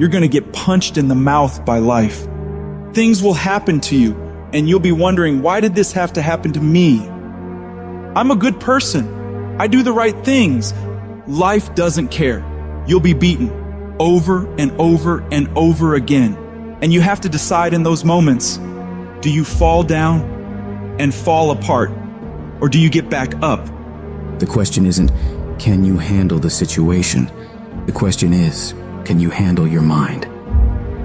you're going to get punched in the mouth by life. Things will happen to you, and you'll be wondering, why did this have to happen to me? I'm a good person. I do the right things. Life doesn't care. You'll be beaten over and over and over again. And you have to decide in those moments, do you fall down and fall apart, or do you get back up? The question isn't, can you handle the situation? The question is, can you handle your mind?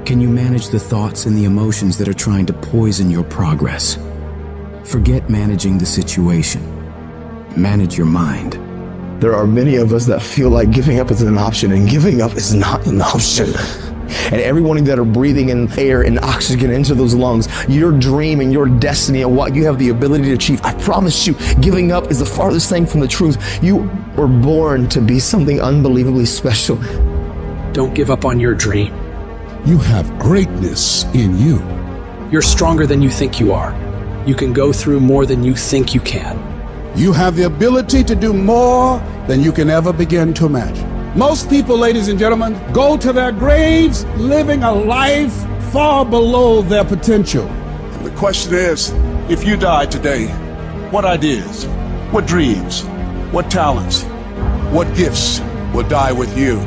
Can you manage the thoughts and the emotions that are trying to poison your progress? Forget managing the situation. Manage your mind. There are many of us that feel like giving up is an option, and giving up is not an option. And everyone that are breathing in air and oxygen into those lungs, your dream and your destiny and what you have the ability to achieve, I promise you, giving up is the farthest thing from the truth. You were born to be something unbelievably special. Don't give up on your dream. You have greatness in you. You're stronger than you think you are. You can go through more than you think you can. You have the ability to do more than you can ever begin to imagine. Most people, ladies and gentlemen, go to their graves living a life far below their potential. And the question is, if you die today, what ideas, what dreams, what talents, what gifts will die with you?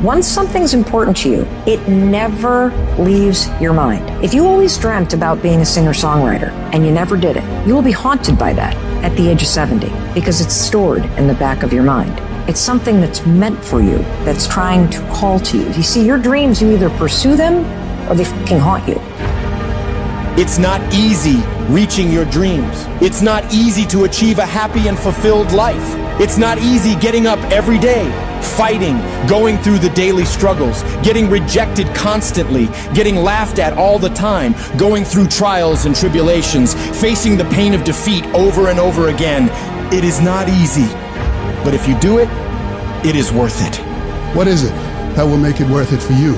Once something's important to you, it never leaves your mind. If you always dreamt about being a singer-songwriter and you never did it, you will be haunted by that at the age of 70 because it's stored in the back of your mind. It's something that's meant for you, that's trying to call to you. You see, your dreams, you either pursue them or they fucking haunt you. It's not easy reaching your dreams. It's not easy to achieve a happy and fulfilled life. It's not easy getting up every day, fighting, going through the daily struggles, getting rejected constantly, getting laughed at all the time, going through trials and tribulations, facing the pain of defeat over and over again. It is not easy, but if you do it, it is worth it. What is it that will make it worth it for you?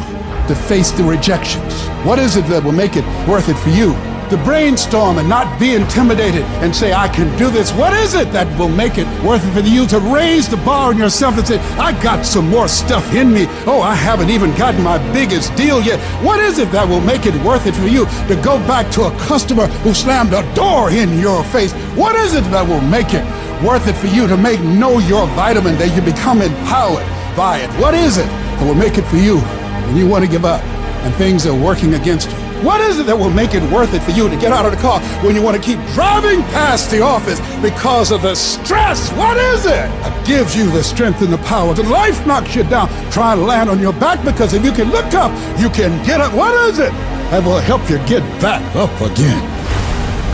To face the rejections. What is it that will make it worth it for you? To brainstorm and not be intimidated and say, I can do this. What is it that will make it worth it for you to raise the bar on yourself and say, I got some more stuff in me. Oh, I haven't even gotten my biggest deal yet. What is it that will make it worth it for you to go back to a customer who slammed a door in your face? What is it that will make it worth it for you to know your vitamin, that you become empowered by it? What is it that will make it for you when you want to give up and things are working against you? What is it that will make it worth it for you to get out of the car when you want to keep driving past the office because of the stress? What is it that gives you the strength and the power? When life knocks you down, try and land on your back, because if you can look up, you can get up. What is it that will help you get back up again?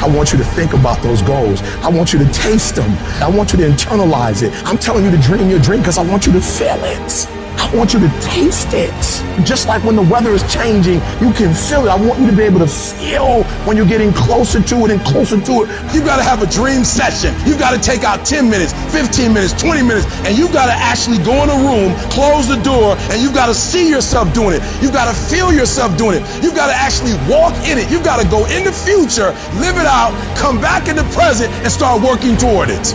I want you to think about those goals. I want you to taste them. I want you to internalize it. I'm telling you to dream your dream because I want you to feel it. I want you to taste it. Just like when the weather is changing, you can feel it. I want you to be able to feel when you're getting closer to it and closer to it. You gotta have a dream session. You gotta take out 10 minutes, 15 minutes, 20 minutes, and you gotta actually go in a room, close the door, and you gotta see yourself doing it. You gotta feel yourself doing it. You gotta actually walk in it. You gotta go in the future, live it out, come back in the present, and start working toward it.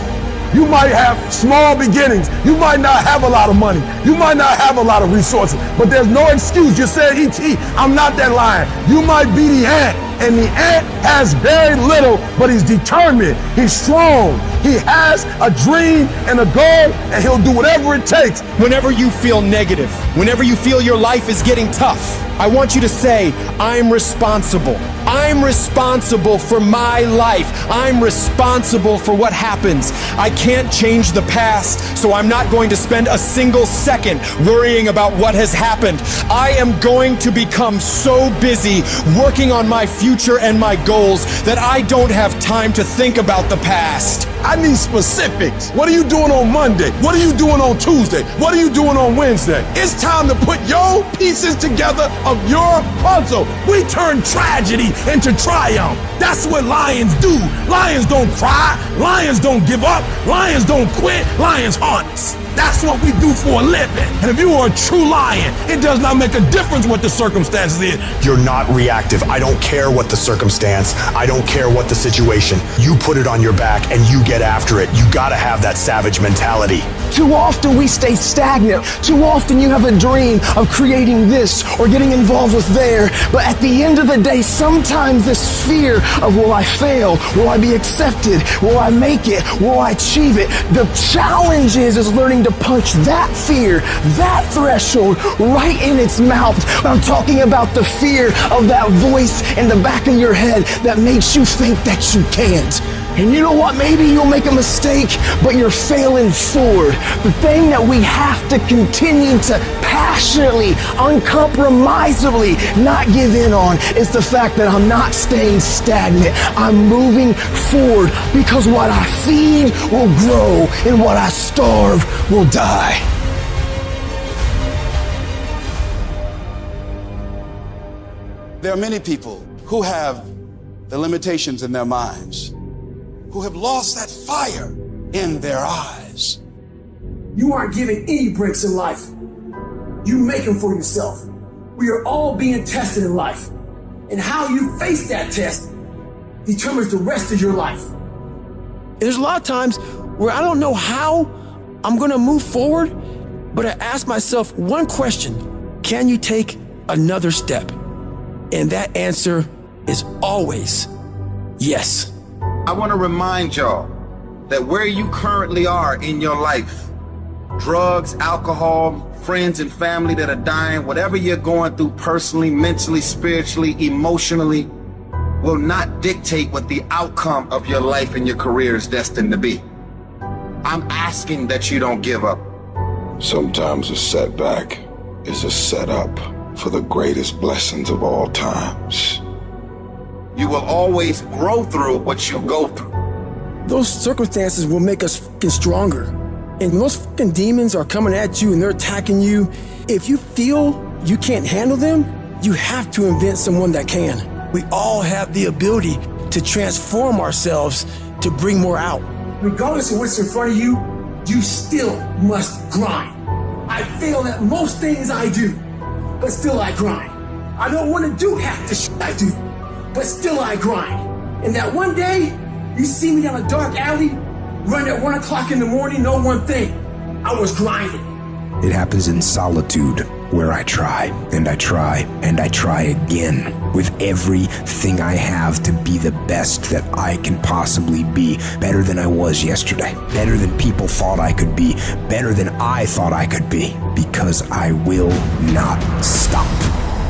You might have small beginnings. You might not have a lot of money. You might not have a lot of resources, but there's no excuse. You said, E.T., I'm not that lion. You might be the ant, and the ant has very little, but he's determined. He's strong. He has a dream and a goal, and he'll do whatever it takes. Whenever you feel negative, whenever you feel your life is getting tough, I want you to say, I'm responsible. I'm responsible for my life. I'm responsible for what happens. I can't change the past, so I'm not going to spend a single second worrying about what has happened. I am going to become so busy working on my future and my goals that I don't have time to think about the past. I need specifics. What are you doing on Monday? What are you doing on Tuesday? What are you doing on Wednesday? It's time to put your pieces together of your puzzle. We turn tragedy into triumph. That's what lions do. Lions don't cry. Lions don't give up. Lions don't quit. Lions hunt. That's what we do for a living. And if you are a true lion, it does not make a difference what the circumstances is. You're not reactive. I don't care what the circumstance. I don't care what the situation. You put it on your back and you get after it. You gotta have that savage mentality. Too often we stay stagnant. Too often you have a dream of creating this or getting involved with there. But at the end of the day, sometimes this fear of will I fail? Will I be accepted? Will I make it? Will I achieve it? The challenge is learning to punch that fear, that threshold right in its mouth. I'm talking about the fear of that voice in the back of your head that makes you think that you can't. And you know what? Maybe you'll make a mistake, but you're failing forward. The thing that we have to continue to passionately, uncompromisably not give in on is the fact that I'm not staying stagnant. I'm moving forward because what I feed will grow and what I starve will die. There are many people who have the limitations in their minds, who have lost that fire in their eyes. You aren't given any breaks in life. You make them for yourself. We are all being tested in life. And how you face that test determines the rest of your life. There's a lot of times where I don't know how I'm gonna move forward, but I ask myself one question: can you take another step? And that answer is always yes. I want to remind y'all that where you currently are in your life, drugs, alcohol, friends and family that are dying, whatever you're going through personally, mentally, spiritually, emotionally, will not dictate what the outcome of your life and your career is destined to be. I'm asking that you don't give up. Sometimes a setback is a setup for the greatest blessings of all times. You will always grow through what you go through. Those circumstances will make us fucking stronger. And when those fucking demons are coming at you and they're attacking you, if you feel you can't handle them, you have to invent someone that can. We all have the ability to transform ourselves to bring more out. Regardless of what's in front of you, you still must grind. I fail at most things I do, but still I grind. I don't want to do half the shit I do, but still I grind. And that one day, you see me down a dark alley, run at 1 o'clock in the morning, know one thing: I was grinding. It happens in solitude, where I try, and I try, and I try again, with everything I have to be the best that I can possibly be, better than I was yesterday, better than people thought I could be, better than I thought I could be, because I will not stop.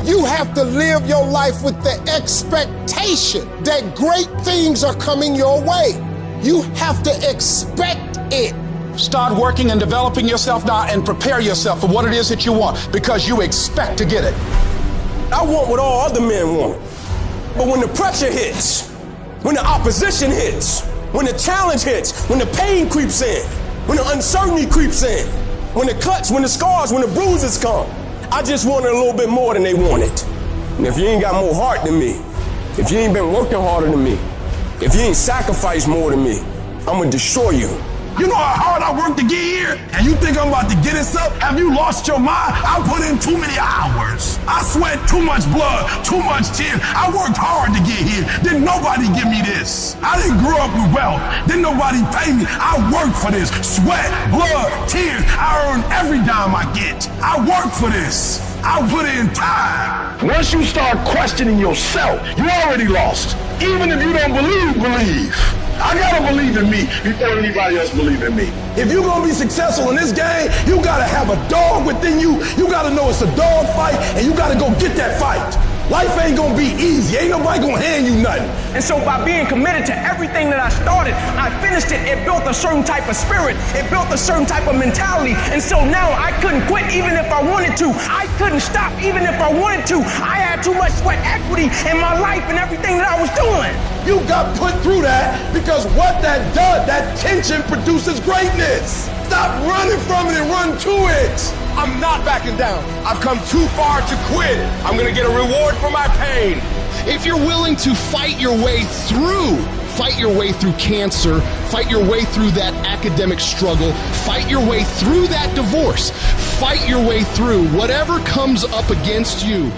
You have to live your life with the expectation that great things are coming your way. You have to expect it. Start working and developing yourself now and prepare yourself for what it is that you want, because you expect to get it. I want what all other men want. But when the pressure hits, when the opposition hits, when the challenge hits, when the pain creeps in, when the uncertainty creeps in, when the cuts, when the scars, when the bruises come, I just wanted a little bit more than they wanted. And if you ain't got more heart than me, if you ain't been working harder than me, if you ain't sacrificed more than me, I'm gonna destroy you. You know how hard I worked to get here? And you think I'm about to get this up? Have you lost your mind? I put in too many hours. I sweat too much blood, too much tears. I worked hard to get here. Didn't nobody give me this. I didn't grow up with wealth. Didn't nobody pay me. I worked for this. Sweat, blood, tears. I earn every dime I get. I work for this. I put in time. Once you start questioning yourself, you already lost. Even if you don't believe. I gotta believe in me before anybody else believe in me. If you're gonna be successful in this game, you gotta have a dog within you. You gotta know it's a dog fight, and you gotta go get that fight. Life ain't gonna be easy. Ain't nobody gonna hand you nothing. And so by being committed to everything that I started, I finished it. It built a certain type of spirit. It built a certain type of mentality. And so now I couldn't quit even if I wanted to. I couldn't stop even if I wanted to. I had too much sweat equity in my life and everything that I was doing. You got put through that because what that does, that tension produces greatness. Stop running from it and run to it. I'm not backing down. I've come too far to quit. I'm gonna get a reward for my pain. If you're willing to fight your way through cancer, fight your way through that academic struggle, fight your way through that divorce, fight your way through whatever comes up against you,